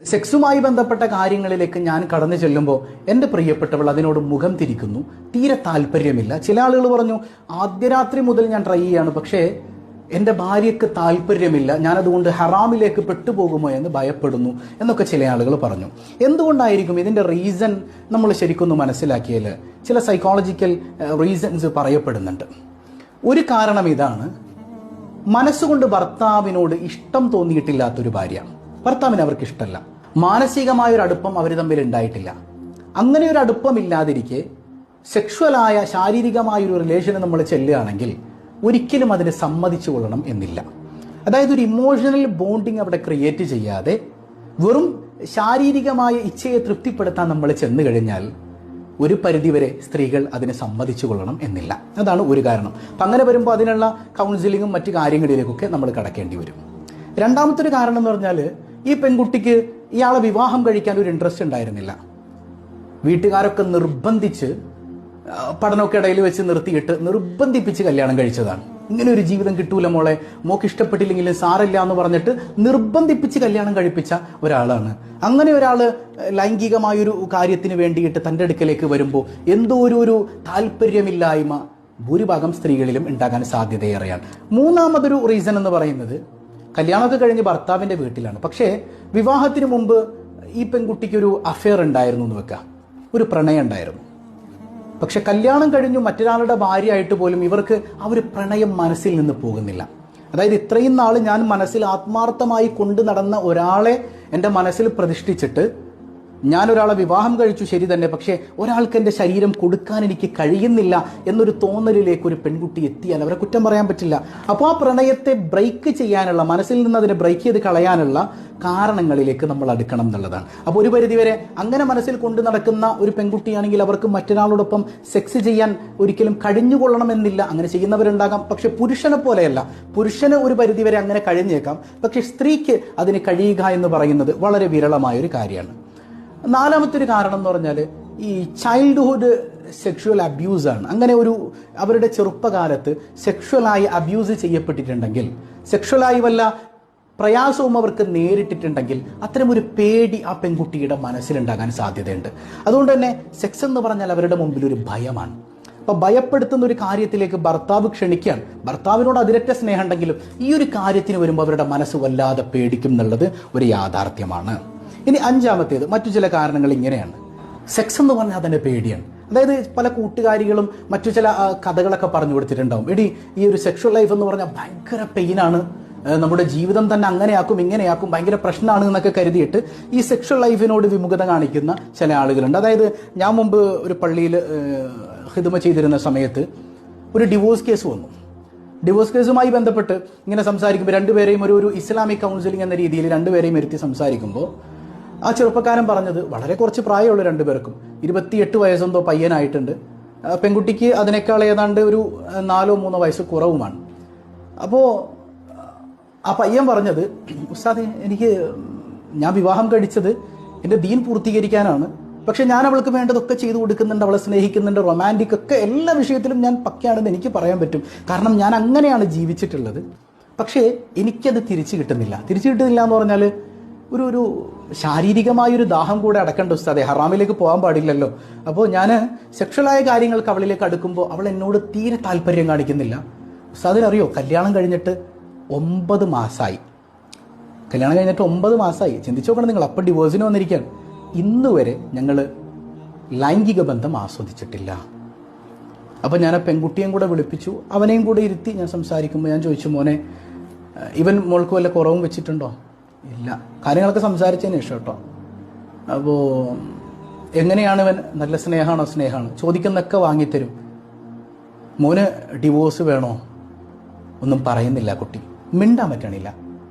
സെക്സുമായി ബന്ധപ്പെട്ട കാര്യങ്ങളിലേക്ക് ഞാൻ കടന്നു ചെല്ലുമ്പോൾ എൻ്റെ പ്രിയപ്പെട്ടവൾ അതിനോട് മുഖം തിരിക്കുന്നു, തീരെ താല്പര്യമില്ല. ചില ആളുകൾ പറഞ്ഞു, ആദ്യ രാത്രി മുതൽ ഞാൻ ട്രൈ ചെയ്യാണ്, പക്ഷേ എൻ്റെ ഭാര്യയ്ക്ക് താല്പര്യമില്ല, ഞാനതുകൊണ്ട് ഹറാമിലേക്ക് പെട്ടുപോകുമോ എന്ന് ഭയപ്പെടുന്നു എന്നൊക്കെ ചില ആളുകൾ പറഞ്ഞു. എന്തുകൊണ്ടായിരിക്കും ഇതിൻ്റെ റീസൺ നമ്മൾ ശരിക്കൊന്ന് മനസ്സിലാക്കിയാൽ ചില സൈക്കോളജിക്കൽ റീസൺസ് പറയപ്പെടുന്നുണ്ട്. ഒരു കാരണം ഇതാണ്, മനസ്സുകൊണ്ട് ഭർത്താവിനോട് ഇഷ്ടം തോന്നിയിട്ടില്ലാത്തൊരു ഭാര്യ, ഭർത്താവിന് അവർക്ക് ഇഷ്ടമല്ല, മാനസികമായൊരു അടുപ്പം അവർ തമ്മിൽ ഉണ്ടായിട്ടില്ല. അങ്ങനെ ഒരു അടുപ്പം ഇല്ലാതിരിക്കെ സെക്ഷുവലായ ശാരീരികമായൊരു റിലേഷന് നമ്മൾ ചെല്ലുകയാണെങ്കിൽ ഒരിക്കലും അതിന് സമ്മതിച്ചു കൊള്ളണം എന്നില്ല. അതായത് ഒരു ഇമോഷണൽ ബോണ്ടിങ് അവിടെ ക്രിയേറ്റ് ചെയ്യാതെ വെറും ശാരീരികമായ ഇച്ഛയെ തൃപ്തിപ്പെടുത്താൻ നമ്മൾ ചെന്നു കഴിഞ്ഞാൽ ഒരു പരിധിവരെ സ്ത്രീകൾ അതിന് സമ്മതിച്ചു കൊള്ളണം എന്നില്ല. അതാണ് ഒരു കാരണം. അപ്പം അങ്ങനെ വരുമ്പോൾ അതിനുള്ള കൗൺസിലിങ്ങും മറ്റു കാര്യങ്ങളിലേക്കൊക്കെ നമ്മൾ കടക്കേണ്ടി വരും. രണ്ടാമത്തെ ഒരു കാരണം എന്ന് പറഞ്ഞാൽ, ഈ പെൺകുട്ടിക്ക് ഇയാളെ വിവാഹം കഴിക്കാൻ ഒരു ഇൻട്രസ്റ്റ് ഉണ്ടായിരുന്നില്ല. വീട്ടുകാരൊക്കെ നിർബന്ധിച്ച്, പഠനമൊക്കെ ഇടയിൽ വെച്ച് നിർബന്ധിപ്പിച്ച് കല്യാണം കഴിച്ചതാണ്. ഇങ്ങനെ ഒരു ജീവിതം കിട്ടൂല മോളെ, മോക്ക് ഇഷ്ടപ്പെട്ടില്ലെങ്കിലും സാരമില്ല എന്ന് പറഞ്ഞിട്ട് നിർബന്ധിപ്പിച്ച് കല്യാണം കഴിപ്പിച്ച ഒരാളാണ്. അങ്ങനെ ഒരാൾ ലൈംഗികമായൊരു കാര്യത്തിന് വേണ്ടിയിട്ട് തൻ്റെ അടുക്കലേക്ക് വരുമ്പോൾ എന്തോ ഒരു താല്പര്യമില്ലായ്മ ഭൂരിഭാഗം സ്ത്രീകളിലും ഉണ്ടാകാൻ സാധ്യതയേറെയാണ്. മൂന്നാമതൊരു റീസൺ എന്ന് പറയുന്നത്, കല്യാണമൊക്കെ കഴിഞ്ഞ് ഭർത്താവിൻ്റെ വീട്ടിലാണ്, പക്ഷേ വിവാഹത്തിന് മുമ്പ് ഈ പെൺകുട്ടിക്കൊരു അഫെയർ ഉണ്ടായിരുന്നു എന്ന് വെക്കുക, ഒരു പ്രണയം ഉണ്ടായിരുന്നു. പക്ഷെ കല്യാണം കഴിഞ്ഞു മറ്റൊരാളുടെ ഭാര്യയായിട്ട് പോലും ഇവർക്ക് ആ ഒരു പ്രണയം മനസ്സിൽ നിന്ന് പോകുന്നില്ല. അതായത് ഇത്രയും നാൾ ഞാൻ മനസ്സിൽ ആത്മാർത്ഥമായി കൊണ്ടു നടന്ന ഒരാളെ എൻ്റെ മനസ്സിൽ പ്രതിഷ്ഠിച്ചിട്ട് ഞാനൊരാളെ വിവാഹം കഴിച്ചു, ശരി തന്നെ, പക്ഷേ ഒരാൾക്ക് എൻ്റെ ശരീരം കൊടുക്കാൻ എനിക്ക് കഴിയുന്നില്ല എന്നൊരു തോന്നലിലേക്ക് ഒരു പെൺകുട്ടി എത്തിയാൽ അവരെ കുറ്റം പറയാൻ പറ്റില്ല. അപ്പോൾ ആ പ്രണയത്തെ ബ്രേക്ക് ചെയ്യാനുള്ള, മനസ്സിൽ നിന്ന് അതിനെ ബ്രേക്ക് ചെയ്ത് കളയാനുള്ള കാരണങ്ങളിലേക്ക് നമ്മൾ അടുക്കണം എന്നുള്ളതാണ്. അപ്പോൾ ഒരു പരിധിവരെ അങ്ങനെ മനസ്സിൽ കൊണ്ടു നടക്കുന്ന ഒരു പെൺകുട്ടിയാണെങ്കിൽ അവർക്ക് മറ്റൊരാളോടൊപ്പം സെക്സ് ചെയ്യാൻ ഒരിക്കലും കഴിഞ്ഞുകൊള്ളണമെന്നില്ല. അങ്ങനെ ചെയ്യുന്നവരുണ്ടാകാം, പക്ഷെ പുരുഷനെ പോലെയല്ല. പുരുഷന് ഒരു പരിധിവരെ അങ്ങനെ കഴിഞ്ഞേക്കാം, പക്ഷെ സ്ത്രീക്ക് അതിന് കഴിയുക എന്ന് പറയുന്നത് വളരെ വിരളമായൊരു കാര്യമാണ്. നാലാമത്തെ ഒരു കാരണം എന്ന് പറഞ്ഞാൽ ഈ ചൈൽഡ്ഹുഡ് സെക്ഷുവൽ അബ്യൂസാണ്. അങ്ങനെ അവരുടെ ചെറുപ്പകാലത്ത് സെക്ഷുവലായി അബ്യൂസ് ചെയ്യപ്പെട്ടിട്ടുണ്ടെങ്കിൽ, സെക്ഷുവലായി വല്ല പ്രയാസവും അവർക്ക് നേരിട്ടിട്ടുണ്ടെങ്കിൽ അത്തരം ഒരു പേടി ആ പെൺകുട്ടിയുടെ മനസ്സിലുണ്ടാകാൻ സാധ്യതയുണ്ട്. അതുകൊണ്ട് തന്നെ സെക്സ് എന്ന് പറഞ്ഞാൽ അവരുടെ മുമ്പിൽ ഒരു ഭയമാണ്. അപ്പോൾ ഭയപ്പെടുത്തുന്ന ഒരു കാര്യത്തിലേക്ക് ഭർത്താവ് ക്ഷണിക്കാൻ, ഭർത്താവിനോട് അതിരറ്റ സ്നേഹം ഉണ്ടെങ്കിലും ഈ ഒരു കാര്യത്തിന് വരുമ്പോൾ അവരുടെ മനസ്സ് വല്ലാതെ പേടിക്കും എന്നുള്ളത് ഒരു യാഥാർത്ഥ്യമാണ്. ഇനി അഞ്ചാമത്തേത്, മറ്റു ചില കാരണങ്ങൾ ഇങ്ങനെയാണ്. സെക്സ് എന്ന് പറഞ്ഞാൽ അതിൻ്റെ പേടിയാണ്. അതായത് പല കൂട്ടുകാരികളും മറ്റു ചില കഥകളൊക്കെ പറഞ്ഞു കൊടുത്തിട്ടുണ്ടാവും. ഈ ഒരു സെക്ഷൽ ലൈഫ് എന്ന് പറഞ്ഞാൽ ഭയങ്കര പെയിനാണ്, നമ്മുടെ ജീവിതം തന്നെ അങ്ങനെയാക്കും ഇങ്ങനെയാക്കും, ഭയങ്കര പ്രശ്നമാണ് എന്നൊക്കെ കരുതിയിട്ട് ഈ സെക്ഷൽ ലൈഫിനോട് വിമുഖത കാണിക്കുന്ന ചില ആളുകളുണ്ട്. അതായത് ഞാൻ മുമ്പ് ഒരു പള്ളിയിൽ ഖിദ്മ ചെയ്തിരുന്ന സമയത്ത് ഒരു ഡിവോഴ്സ് കേസ് വന്നു. ഡിവോഴ്സ് കേസുമായി ബന്ധപ്പെട്ട് ഇങ്ങനെ സംസാരിക്കുമ്പോൾ രണ്ടുപേരെയും ഒരു ഇസ്ലാമിക് കൗൺസിലിംഗ് എന്ന രീതിയിൽ രണ്ടുപേരെയും ഇരുത്തി സംസാരിക്കുമ്പോൾ ആ ചെറുപ്പക്കാരൻ പറഞ്ഞത്, വളരെ കുറച്ച് പ്രായമുള്ള രണ്ടുപേർക്കും 28 വയസ്സെന്തോ പയ്യനായിട്ടുണ്ട്, പെൺകുട്ടിക്ക് അതിനേക്കാൾ ഏതാണ്ട് ഒരു 4-3 വയസ്സ് കുറവുമാണ്. അപ്പോൾ ആ പയ്യൻ പറഞ്ഞത്, ഉസ്താദേ, ഞാൻ വിവാഹം കഴിച്ചത് എൻ്റെ ദീൻ പൂർത്തീകരിക്കാനാണ്, പക്ഷെ ഞാൻ അവൾക്ക് വേണ്ടതൊക്കെ ചെയ്തു കൊടുക്കുന്നുണ്ട്, അവളെ സ്നേഹിക്കുന്നുണ്ട്, റൊമാൻറ്റിക് ഒക്കെ എല്ലാ വിഷയത്തിലും ഞാൻ പക്കയാണെന്ന് എനിക്ക് പറയാൻ പറ്റും, കാരണം ഞാൻ അങ്ങനെയാണ് ജീവിച്ചിട്ടുള്ളത്. പക്ഷേ എനിക്കത് തിരിച്ചു കിട്ടുന്നില്ല എന്ന് പറഞ്ഞാൽ ഒരു ശാരീരികമായൊരു ദാഹം കൂടെ അടക്കേണ്ട ഉസ്താദേ, ഹറാമിലേക്ക് പോകാൻ പാടില്ലല്ലോ. അപ്പോൾ ഞാൻ സെക്ഷലായ കാര്യങ്ങൾക്ക് അവളിലേക്ക് അടുക്കുമ്പോൾ അവൾ എന്നോട് തീരെ താല്പര്യം കാണിക്കുന്നില്ല. ഉസ്താദിനറിയോ, കല്യാണം കഴിഞ്ഞിട്ട് 9 മാസമായി. കല്യാണം കഴിഞ്ഞിട്ട് 9 മാസമായി. ചിന്തിച്ചു നോക്കണം നിങ്ങൾ. അപ്പം ഡിവോഴ്സിന് വന്നിരിക്കുകയാണ്. ഇന്ന് വരെ ഞങ്ങൾ ലൈംഗിക ബന്ധം ആസ്വദിച്ചിട്ടില്ല. അപ്പം ഞാൻ ആ പെൺകുട്ടിയും കൂടെ വിളിപ്പിച്ചു, അവനെയും കൂടെ ഇരുത്തി ഞാൻ സംസാരിക്കുമ്പോൾ ഞാൻ ചോദിച്ചു, മോനെ, ഇവൻ മോൾക്ക് വല്ല കുറവും വെച്ചിട്ടുണ്ടോ? ഇല്ല. കാര്യങ്ങളൊക്കെ സംസാരിച്ചതിന് ശേഷം കേട്ടോ. അപ്പോൾ എങ്ങനെയാണ് ഇവൻ? നല്ല സ്നേഹമാണ്, ചോദിക്കുന്നതൊക്കെ വാങ്ങിത്തരും. മോന് ഡിവോഴ്സ് വേണോ? ഒന്നും പറയുന്നില്ല കുട്ടി, മിണ്ടാൻ പറ്റണില്ല.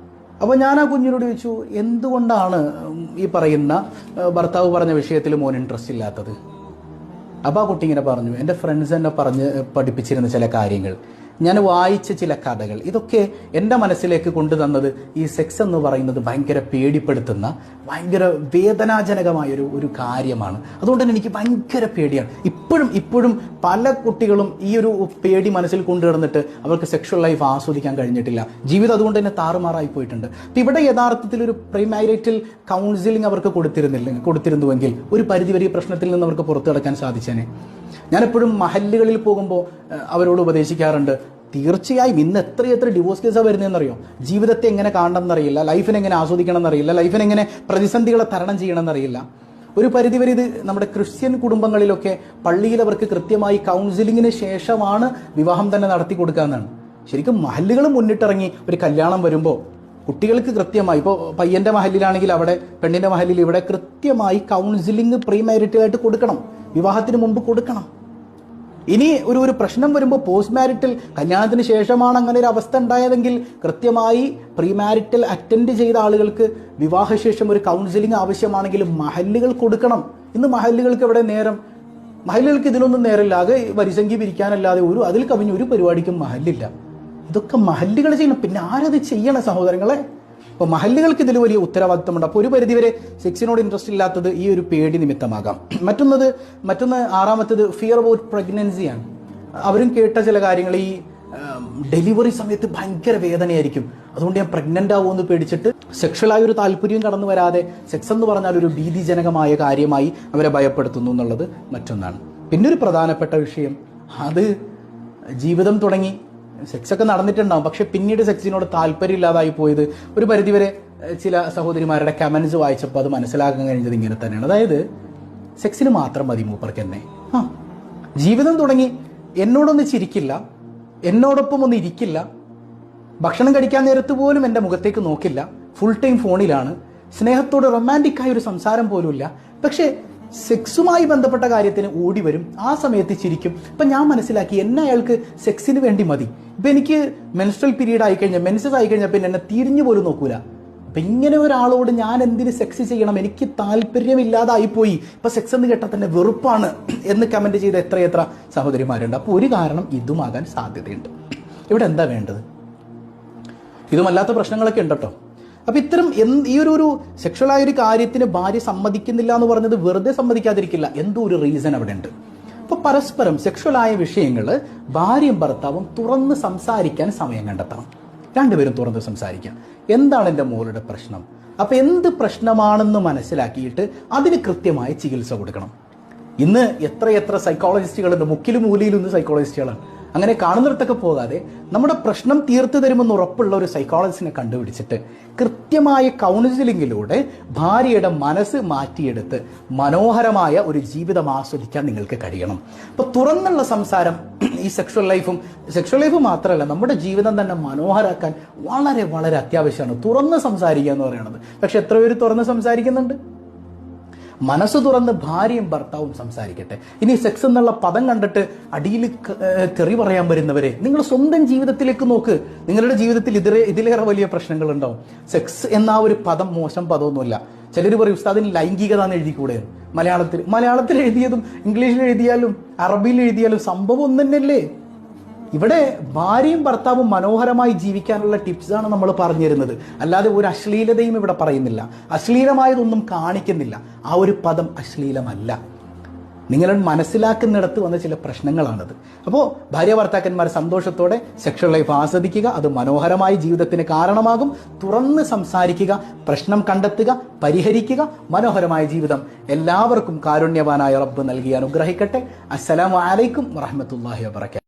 അപ്പോൾ ഞാൻ ആ കുഞ്ഞിനോട് ചോദിച്ചു, എന്തുകൊണ്ടാണ് ഈ പറയുന്ന ഭർത്താവ് പറഞ്ഞ വിഷയത്തിൽ മോൻ ഇൻട്രസ്റ്റ് ഇല്ലാത്തത്? അപ്പോൾ ആ കുട്ടി ഇങ്ങനെ പറഞ്ഞു, എൻ്റെ ഫ്രണ്ട്സ് എന്നെ പഠിപ്പിച്ചിരുന്ന ചില കാര്യങ്ങൾ, ഞാൻ വായിച്ച ചില കഥകൾ, ഇതൊക്കെ എൻ്റെ മനസ്സിലേക്ക് കൊണ്ടുതന്നത് ഈ സെക്സ് എന്ന് പറയുന്നത് ഭയങ്കര പേടിപ്പെടുത്തുന്ന, ഭയങ്കര വേദനാജനകമായൊരു കാര്യമാണ്. അതുകൊണ്ട് തന്നെ എനിക്ക് ഭയങ്കര പേടിയാണ്. ഇപ്പോഴും പല കുട്ടികളും ഈ ഒരു പേടി മനസ്സിൽ കൊണ്ടുവന്നിട്ട് അവർക്ക് സെക്ഷൽ ലൈഫ് ആസ്വദിക്കാൻ കഴിഞ്ഞിട്ടില്ല. ജീവിതം അതുകൊണ്ട് തന്നെ താറുമാറായി പോയിട്ടുണ്ട്. അപ്പം ഇവിടെ യഥാർത്ഥത്തിൽ ഒരു പ്രീമാരിറ്റൽ കൗൺസിലിംഗ് അവർക്ക് കൊടുത്തിരുന്നുവെങ്കിൽ ഒരു പരിധിവരെ ഈ പ്രശ്നത്തിൽ നിന്ന് അവർക്ക് പുറത്തു കടക്കാൻ സാധിച്ചേനെ. ഞാനെപ്പോഴും മഹല്ലുകളിൽ പോകുമ്പോൾ അവരോട് ഉപദേശിക്കാറുണ്ട്, തീർച്ചയായും ഇന്ന് എത്ര ഡിവോഴ്സ് കേസാണ് വരുന്നതെന്നറിയോ. ജീവിതത്തെ എങ്ങനെ കാണണം എന്നറിയില്ല, ലൈഫിനെ എങ്ങനെ ആസ്വദിക്കണം എന്നറിയില്ല, ലൈഫിനെ എങ്ങനെ പ്രതിസന്ധികളെ തരണം ചെയ്യണം എന്നറിയില്ല. ഒരു പരിധിവരെ ഇത് നമ്മുടെ ക്രിസ്ത്യൻ കുടുംബങ്ങളിലൊക്കെ പള്ളിയിൽ അവർക്ക് കൃത്യമായി കൗൺസിലിങ്ങിന് ശേഷമാണ് വിവാഹം തന്നെ നടത്തി കൊടുക്കുക എന്നാണ്. ശരിക്കും മഹല്ലുകൾ മുന്നിട്ടിറങ്ങി ഒരു കല്യാണം വരുമ്പോൾ കുട്ടികൾക്ക് കൃത്യമായി, ഇപ്പോൾ പയ്യന്റെ മഹലിലാണെങ്കിൽ അവിടെ, പെണ്ണിന്റെ മഹലിൽ ഇവിടെ കൃത്യമായി കൗൺസിലിംഗ് പ്രീമാരിറ്റലായിട്ട് കൊടുക്കണം, വിവാഹത്തിന് മുമ്പ് കൊടുക്കണം. ഇനി ഒരു പ്രശ്നം വരുമ്പോൾ പോസ്റ്റ് മാരിറ്റൽ, കല്യാണത്തിന് ശേഷമാണ് അങ്ങനെ ഒരു അവസ്ഥ ഉണ്ടായതെങ്കിൽ കൃത്യമായി പ്രീമാരിറ്റൽ അറ്റൻഡ് ചെയ്ത ആളുകൾക്ക് വിവാഹശേഷം ഒരു കൗൺസിലിംഗ് ആവശ്യമാണെങ്കിൽ മഹല്ലുകൾ കൊടുക്കണം. ഇന്ന് മഹല്ലുകൾക്ക് എവിടെ നേരം? മഹല്ലുകൾക്ക് ഇതിനൊന്നും നേരമില്ല. ആകെ വരിസംഖ്യ പിരിക്കാനല്ലാതെ അതിൽ കവിഞ്ഞ ഒരു പരിപാടിക്കും മഹല്ലില്ല. ഇതൊക്കെ മഹല്ലുകൾ ചെയ്യണം. പിന്നെ ആരത് ചെയ്യണം സഹോദരങ്ങളെ? അപ്പോൾ മഹല്ലുകൾക്ക് ഇതിൽ വലിയ ഉത്തരവാദിത്തമുണ്ട്. അപ്പോൾ ഒരു പരിധിവരെ സെക്സിനോട് ഇൻട്രസ്റ്റ് ഇല്ലാത്തത് ഈ ഒരു പേടി നിമിത്തമാകാം. മറ്റൊന്ന് ആറാമത്തേത് ഫിയർ അബൌട്ട് പ്രഗ്നൻസിയാണ്. അവരും കേട്ട ചില കാര്യങ്ങൾ, ഈ ഡെലിവറി സമയത്ത് ഭയങ്കര വേദനയായിരിക്കും, അതുകൊണ്ട് ഞാൻ പ്രഗ്നന്റ് ആവുമെന്ന് പേടിച്ചിട്ട് സെക്ഷലായ ഒരു താല്പര്യം കടന്നു വരാതെ സെക്സ് എന്ന് പറഞ്ഞാൽ ഒരു ഭീതിജനകമായ കാര്യമായി അവരെ ഭയപ്പെടുത്തുന്നു എന്നുള്ളത് മറ്റൊന്നാണ്. പിന്നെ ഒരു പ്രധാനപ്പെട്ട വിഷയം, അത് ജീവിതം തുടങ്ങി സെക്സൊക്കെ നടന്നിട്ടുണ്ടാവും, പക്ഷെ പിന്നീട് സെക്സിനോട് താല്പര്യമില്ലാതായി പോയത് ഒരു പരിധിവരെ ചില സഹോദരിമാരുടെ കമൻസ് വായിച്ചപ്പോൾ അത് മനസ്സിലാക്കാൻ കഴിഞ്ഞത് ഇങ്ങനെ തന്നെയാണ്. അതായത് സെക്സിന് മാത്രം മതി മൂപ്പർക്ക് എന്നെ. ജീവിതം തുടങ്ങി എന്നോടൊന്ന് ചിരിക്കില്ല, എന്നോടൊപ്പം ഒന്ന് ഇരിക്കില്ല, ഭക്ഷണം കഴിക്കാൻ നേരത്ത് പോലും എൻ്റെ മുഖത്തേക്ക് നോക്കില്ല, ഫുൾ ടൈം ഫോണിലാണ്, സ്നേഹത്തോട് റൊമാൻറ്റിക് ആയ ഒരു സംസാരം പോലുമില്ല, പക്ഷേ സെക്സുമായി ബന്ധപ്പെട്ട കാര്യത്തിന് ഓടി വരും, ആ സമയത്ത് ചിരിക്കും. ഇപ്പം ഞാൻ മനസ്സിലാക്കി എന്നെ അയാൾക്ക് സെക്സിന് വേണ്ടി മതി. ഇപ്പം എനിക്ക് മെൻസ്ട്രൽ പീരീഡ് ആയിക്കഴിഞ്ഞാൽ, മെൻസസ് ആയിക്കഴിഞ്ഞാൽ പിന്നെ എന്നെ തിരിഞ്ഞു പോലും നോക്കൂല. അപ്പം ഇങ്ങനെ ഒരാളോട് ഞാൻ എന്തിന് സെക്സ് ചെയ്യണം, എനിക്ക് താല്പര്യമില്ലാതായിപ്പോയി, ഇപ്പം സെക്സ് എന്ന് കേട്ടാൽ തന്നെ വെറുപ്പാണ് എന്ന് കമൻറ്റ് ചെയ്ത എത്ര സഹോദരിമാരുണ്ട്. അപ്പോൾ ഒരു കാരണം ഇതുമാകാൻ സാധ്യതയുണ്ട്. ഇവിടെ എന്താ വേണ്ടത്? ഇതുമല്ലാത്ത പ്രശ്നങ്ങളൊക്കെ ഉണ്ട് കേട്ടോ. അപ്പം ഇത്തരം ഈ ഒരു സെക്ഷലായ ഒരു കാര്യത്തിന് ഭാര്യ സമ്മതിക്കുന്നില്ല എന്ന് പറഞ്ഞത് വെറുതെ സമ്മതിക്കാതിരിക്കില്ല, എന്തോ ഒരു റീസൺ അവിടെ ഉണ്ട്. അപ്പോൾ പരസ്പരം സെക്ഷലായ വിഷയങ്ങൾ ഭാര്യയും ഭർത്താവും തുറന്ന് സംസാരിക്കാൻ സമയം കണ്ടെത്തണം. രണ്ടുപേരും തുറന്ന് സംസാരിക്കാം. എന്താണ് എൻ്റെ മോളുടെ പ്രശ്നം? അപ്പം എന്ത് പ്രശ്നമാണെന്ന് മനസ്സിലാക്കിയിട്ട് അതിന് കൃത്യമായ ചികിത്സ കൊടുക്കണം. ഇന്ന് എത്ര സൈക്കോളജിസ്റ്റുകളുണ്ട്, മുക്കിലും മൂലയിലും ഇന്ന് സൈക്കോളജിസ്റ്റുകളാണ്. അങ്ങനെ കാണുന്നിടത്തൊക്കെ പോകാതെ നമ്മുടെ പ്രശ്നം തീർത്തു തരുമെന്ന് ഉറപ്പുള്ള ഒരു സൈക്കോളജിസ്റ്റിനെ കണ്ടുപിടിച്ചിട്ട് കൃത്യമായ കൗൺസിലിങ്ങിലൂടെ ഭാര്യയുടെ മനസ്സ് മാറ്റിയെടുത്ത് മനോഹരമായ ഒരു ജീവിതം ആസ്വദിക്കാൻ നിങ്ങൾക്ക് കഴിയണം. അപ്പോൾ തുറന്നുള്ള സംസാരം ഈ സെക്ഷൽ ലൈഫ് മാത്രമല്ല, നമ്മുടെ ജീവിതം തന്നെ മനോഹരമാക്കാൻ വളരെ അത്യാവശ്യമാണ് തുറന്ന് സംസാരിക്കുക എന്ന് പറയുന്നത്. പക്ഷെ എത്ര പേര് തുറന്ന് സംസാരിക്കുന്നുണ്ട്? മനസ്സ് തുറന്ന് ഭാര്യയും ഭർത്താവും സംസാരിക്കട്ടെ. ഇനി സെക്സ് എന്നുള്ള പദം കണ്ടിട്ട് അടിയിൽ തെറി പറയാൻ വരുന്നവരെ നിങ്ങൾ സ്വന്തം ജീവിതത്തിലേക്ക് നോക്ക്. നിങ്ങളുടെ ജീവിതത്തിൽ ഇതിലേറെ വലിയ പ്രശ്നങ്ങളുണ്ടാവും. സെക്സ് എന്ന ഒരു പദം മോശം പദമൊന്നുമില്ല. ചിലർ പറയും ഉസ്താദിന് ലൈംഗികത എന്ന് എഴുതിക്കൂടെ? മലയാളത്തിൽ എഴുതിയതും ഇംഗ്ലീഷിൽ എഴുതിയാലും അറബിയിൽ എഴുതിയാലും സംഭവം ഒന്നു തന്നെയല്ലേ? ഇവിടെ ഭാര്യയും ഭർത്താവും മനോഹരമായി ജീവിക്കാനുള്ള ടിപ്സാണ് നമ്മൾ പറഞ്ഞു തരുന്നത്. അല്ലാതെ ഒരു അശ്ലീലതയും ഇവിടെ പറയുന്നില്ല, അശ്ലീലമായതൊന്നും കാണിക്കുന്നില്ല. ആ ഒരു പദം അശ്ലീലമല്ല. നിങ്ങൾ മനസ്സിലാക്കുന്നിടത്ത് വന്ന ചില പ്രശ്നങ്ങളാണത്. അപ്പോൾ ഭാര്യ ഭർത്താക്കന്മാർ സന്തോഷത്തോടെ സെക്ഷൽ ലൈഫ് ആസ്വദിക്കുക, അത് മനോഹരമായ ജീവിതത്തിന് കാരണമാകും. തുറന്ന് സംസാരിക്കുക, പ്രശ്നം കണ്ടെത്തുക, പരിഹരിക്കുക. മനോഹരമായ ജീവിതം എല്ലാവർക്കും കാരുണ്യവാനായ റബ്ബ് നൽകി അനുഗ്രഹിക്കട്ടെ. അസ്സലാമു അലൈക്കും വറഹ്മത്തുള്ളാഹി വബറകാതുഹു.